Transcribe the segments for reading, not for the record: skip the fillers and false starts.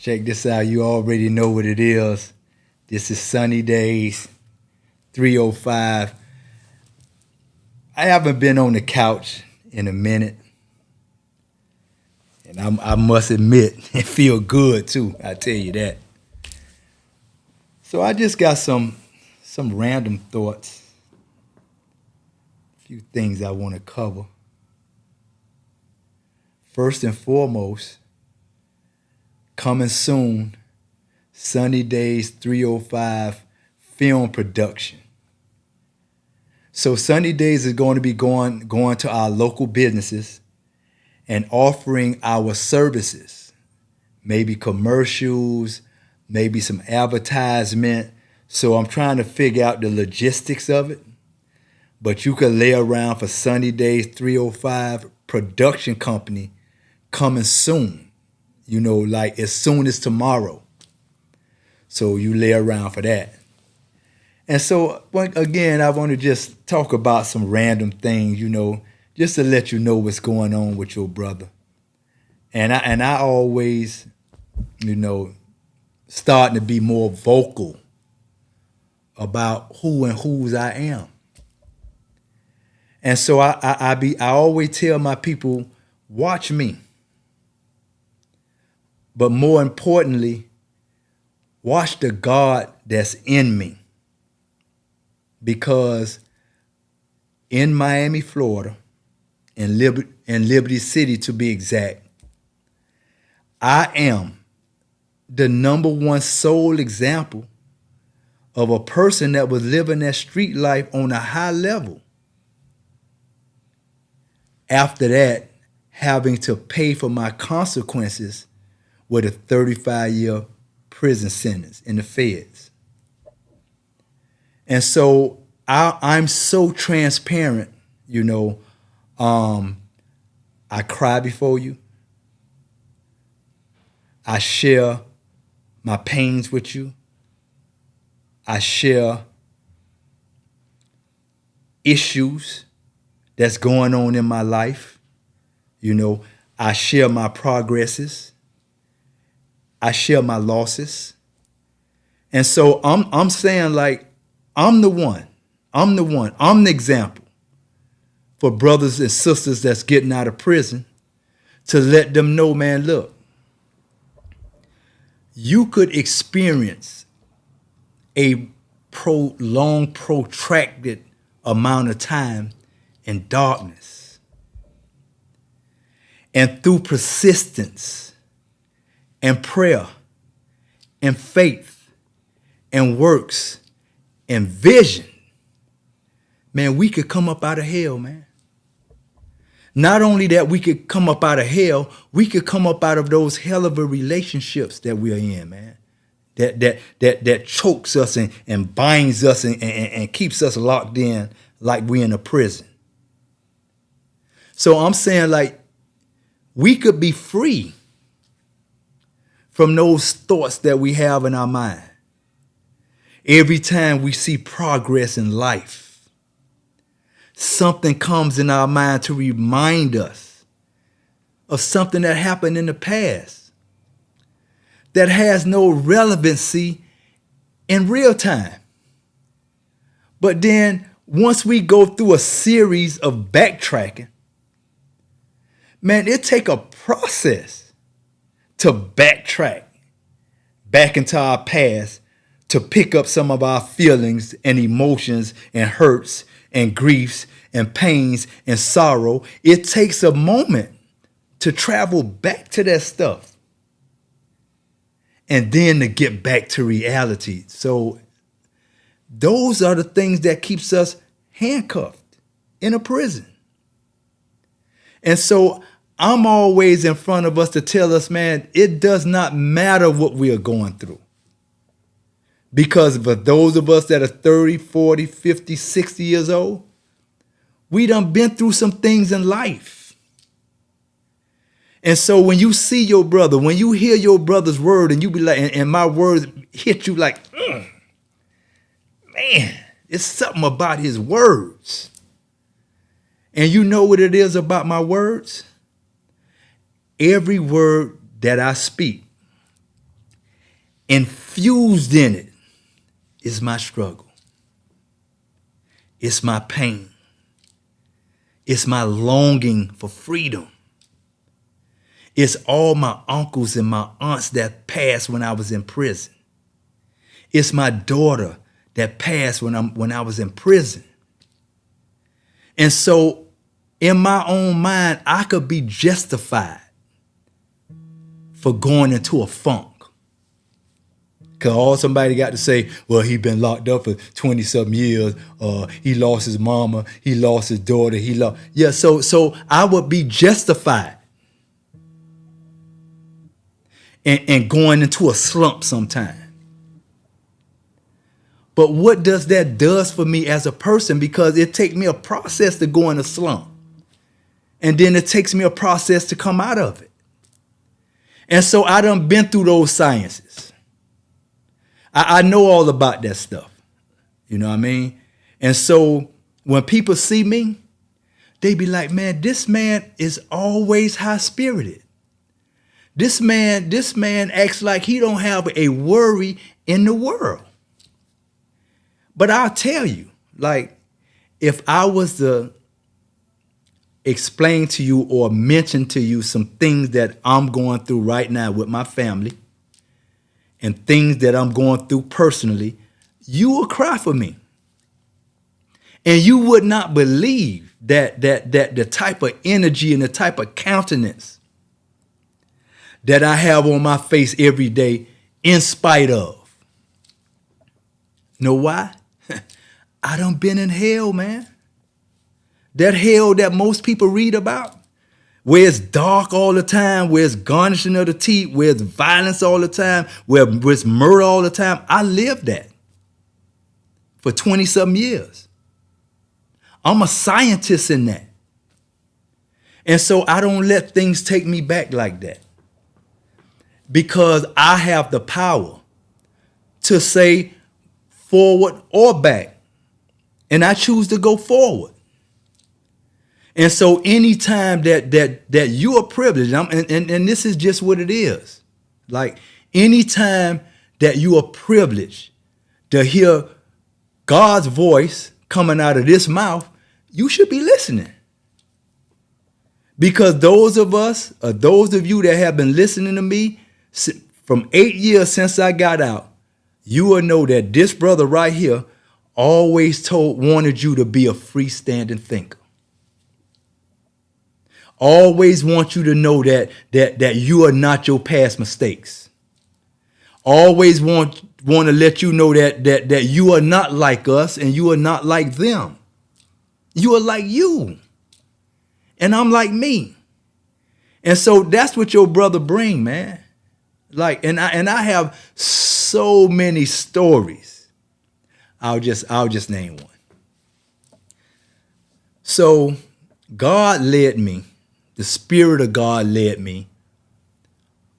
Check this out. You already know what it is. This is Sunny Days, 305. I haven't been on the couch in a minute. And I must admit, it feel good too. I tell you that. So I just got some random thoughts. A few things I want to cover. First and foremost, coming soon, Sunny Days 305 film production. So Sunny Days is going to be going to our local businesses and offering our services, maybe commercials, maybe some advertisement. So I'm trying to figure out the logistics of it. But you can lay around for Sunny Days 305 production company coming soon. You know, like as soon as tomorrow. So you lay around for that. And so, again, I want to just talk about some random things, just to let you know what's going on with your brother. And I always, starting to be more vocal about who and whose I am. And so I always tell my people, watch me. But more importantly, watch the God that's in me. Because in Miami, Florida, in Liberty City to be exact, I am the number one sole example of a person that was living that street life on a high level. After that, having to pay for my consequences with a 35-year prison sentence in the feds. And so I'm so transparent, I cry before you. I share my pains with you. I share issues that's going on in my life. I share my progresses. I share my losses. And so I'm saying, like, I'm the one. I'm the example for brothers and sisters that's getting out of prison to let them know, man, look, you could experience a prolonged, protracted amount of time in darkness. And through persistence and prayer and faith and works and vision, man, we could come up out of hell, man. Not only that we could come up out of hell, we could come up out of those hell of a relationships that we are in, man. That chokes us and binds us and keeps us locked in like we're in a prison. So I'm saying, like, we could be free from those thoughts that we have in our mind. Every time we see progress in life, something comes in our mind to remind us of something that happened in the past that has no relevancy in real time. But then once we go through a series of backtracking, man, it take a process to backtrack back into our past to pick up some of our feelings and emotions and hurts and griefs and pains and sorrow. It takes a moment to travel back to that stuff and then to get back to reality. So those are the things that keeps us handcuffed in a prison. And so I'm always in front of us to tell us, man, it does not matter what we are going through. Because for those of us that are 30, 40, 50, 60 years old, we done been through some things in life. And so when you see your brother, when you hear your brother's word and you be like, and my words hit you like, man, it's something about his words. And you know what it is about my words? Every word that I speak Infused in it is my struggle. It's my pain. It's my longing for freedom. It's all my uncles and my aunts that passed when I was in prison. It's my daughter that passed when I was in prison. And so in my own mind, I could be justified for going into a funk. Because all somebody got to say, well, he been locked up for 20-something years. He lost his mama. He lost his daughter. Yeah, so I would be justified and going into a slump sometime. But what does that does for me as a person? Because it takes me a process to go in a slump. And then it takes me a process to come out of it. And so I done been through those sciences. I know all about that stuff. You know what I mean? And so when people see me, they be like, man, this man is always high-spirited. This man acts like he don't have a worry in the world. But I'll tell you, like, if I was to explain to you or mention to you some things that I'm going through right now with my family and things that I'm going through personally, you will cry for me. And you would not believe that the type of energy and the type of countenance that I have on my face every day in spite of. Know why? I done been in hell, man. That hell that most people read about, where it's dark all the time, where it's garnishing of the teeth, where it's violence all the time, where it's murder all the time. I lived that for 20-something years. I'm a scientist in that. And so I don't let things take me back like that. Because I have the power to say forward or back. And I choose to go forward. And so anytime that you are privileged, and this is just what it is. Like anytime that you are privileged to hear God's voice coming out of this mouth, you should be listening. Because those of you that have been listening to me from 8 years since I got out, you will know that this brother right here always wanted you to be a freestanding thinker. Always want you to know that you are not your past mistakes. Always want to let you know that you are not like us and you are not like them. You are like you. And I'm like me. And so that's what your brother bring, man. Like, and I have so many stories. I'll just name one. So God led me. The Spirit of God led me.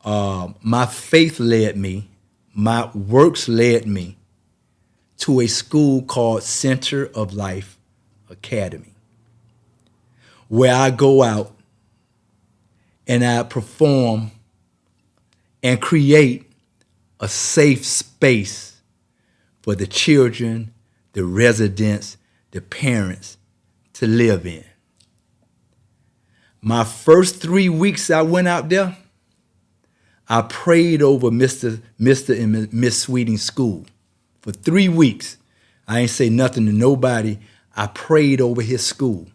My faith led me. My works led me to a school called Center of Life Academy, where I go out and I perform and create a safe space for the children, the residents, the parents to live in. My first 3 weeks I went out there, I prayed over Mr. and Miss Sweeting's school for 3 weeks. I ain't say nothing to nobody. I prayed over his school.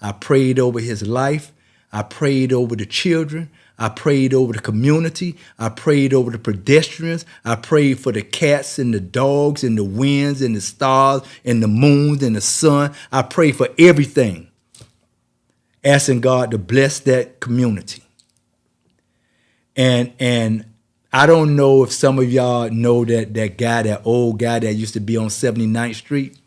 I prayed over his life. I prayed over the children. I prayed over the community. I prayed over the pedestrians. I prayed for the cats and the dogs and the winds and the stars and the moons and the sun. I prayed for everything, asking God to bless that community. And I don't know if some of y'all know that old guy that used to be on 79th Street.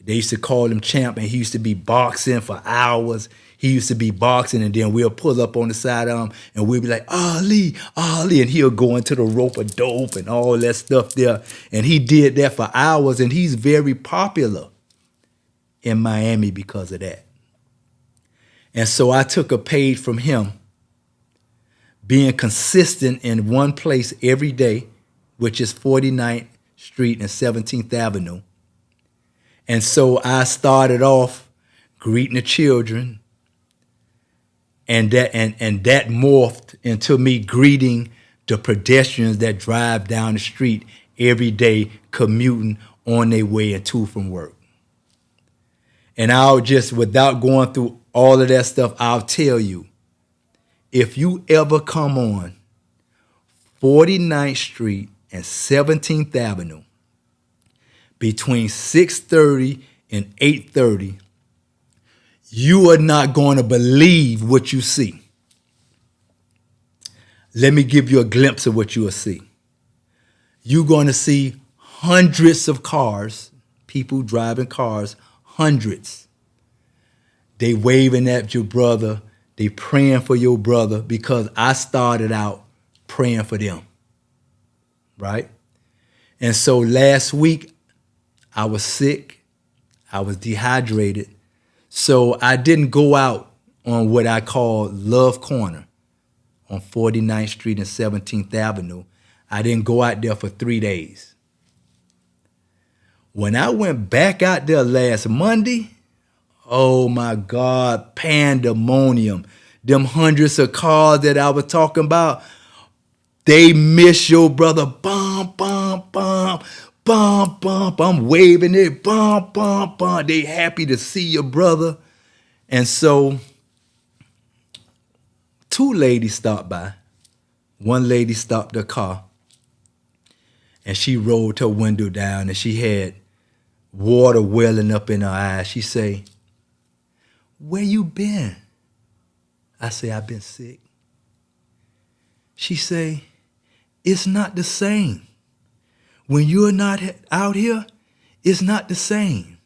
They used to call him Champ, and he used to be boxing for hours. He used to be boxing, and then we'll pull up on the side of him, and we'll be like, Ali, Ali, and he'll go into the rope of dope and all that stuff there. And he did that for hours, and he's very popular in Miami because of that. And so I took a page from him, being consistent in one place every day which is 49th Street and 17th Avenue. And so I started off greeting the children, and that morphed into me greeting the pedestrians that drive down the street every day, commuting on their way and to from work. And I'll just, without going through all of that stuff, I'll tell you, if you ever come on 49th Street and 17th Avenue between 6:30 and 8:30, you are not going to believe what you see. Let me give you a glimpse of what you will see. You're going to see hundreds of cars, people driving cars, hundreds. They waving at your brother. They praying for your brother, because I started out praying for them, right? And so last week, I was sick. I was dehydrated. So I didn't go out on what I call Love Corner on 49th Street and 17th Avenue. I didn't go out there for 3 days. When I went back out there last Monday, oh my God, pandemonium. Them hundreds of cars that I was talking about, they miss your brother. Bum, bum, bum, bum, bum. I'm waving it. Bum, bum, bum. They happy to see your brother. And so 2 ladies stopped by. One lady stopped her car, and she rolled her window down, and she had water welling up in her eyes. She say, "Where you been?" I say, "I've been sick." She say, "It's not the same. When you're not out here, it's not the same.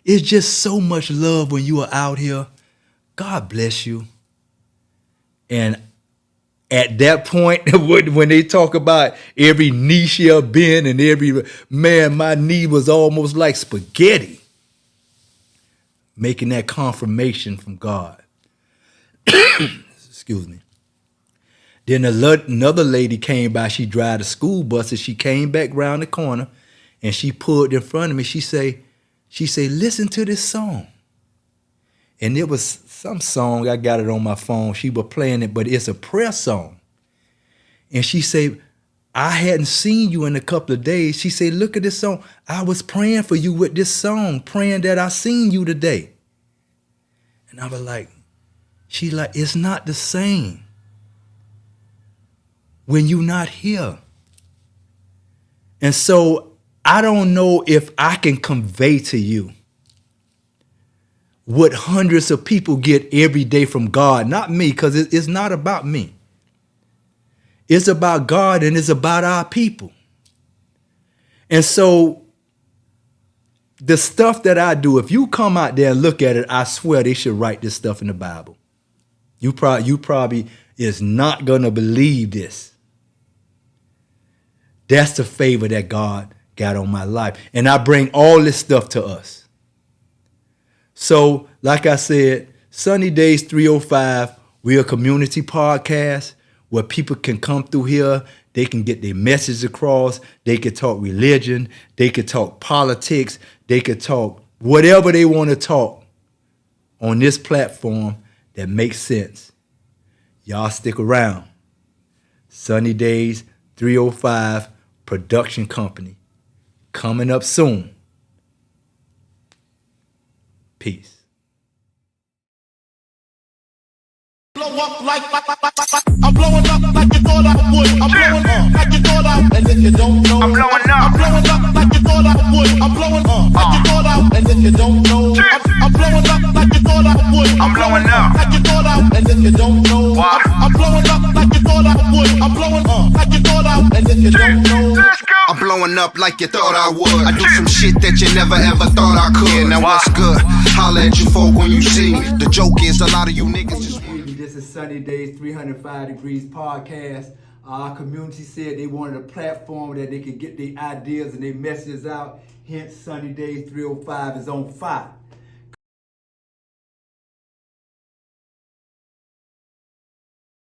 It's just so much love when you are out here. God bless you." And at that point, when they talk about every knee shall bend and my knee was almost like spaghetti, making that confirmation from God. Excuse me. Then another lady came by. She drive a school bus, and she came back round the corner, and she pulled in front of me. She say, "Listen to this song." And it was some song, I got it on my phone. She was playing it, but it's a prayer song. And she said, "I hadn't seen you in a couple of days." She said, "Look at this song. I was praying for you with this song, praying that I seen you today." And I was like, she's like, "It's not the same when you're not here." And so I don't know if I can convey to you what hundreds of people get every day from God. Not me, because it's not about me. It's about God, and it's about our people. And so the stuff that I do, if you come out there and look at it, I swear they should write this stuff in the Bible. You probably is not going to believe this. That's the favor that God got on my life. And I bring all this stuff to us. So, like I said, Sunny Days 305, we're a community podcast where people can come through here. They can get their message across. They can talk religion. They can talk politics. They can talk whatever they want to talk on this platform that makes sense. Y'all stick around. Sunny Days 305 production company coming up soon. Peace. Blow up like I'm blowing up like you thought I would. I'm blowing up like you thought I, and if you don't know, I'm blowing up. I'm blowing up like you thought I would. I'm blowing up like you thought I, and if you don't know, I'm blowing up like you thought I would. I'm blowing up like you thought I, and if you don't know, I'm blowing up like you thought I would. I'm blowing up like you thought I, and if you don't know, I'm blowing up like you thought I would. I do some shit that you never ever thought I could. Yeah, now what's good? Holla at you folk when you see me. The joke is a lot of you niggas just. This is Sunny Days 305 Degrees podcast. Our community said they wanted a platform that they could get their ideas and their messages out. Hence, Sunny Days 305 is on fire.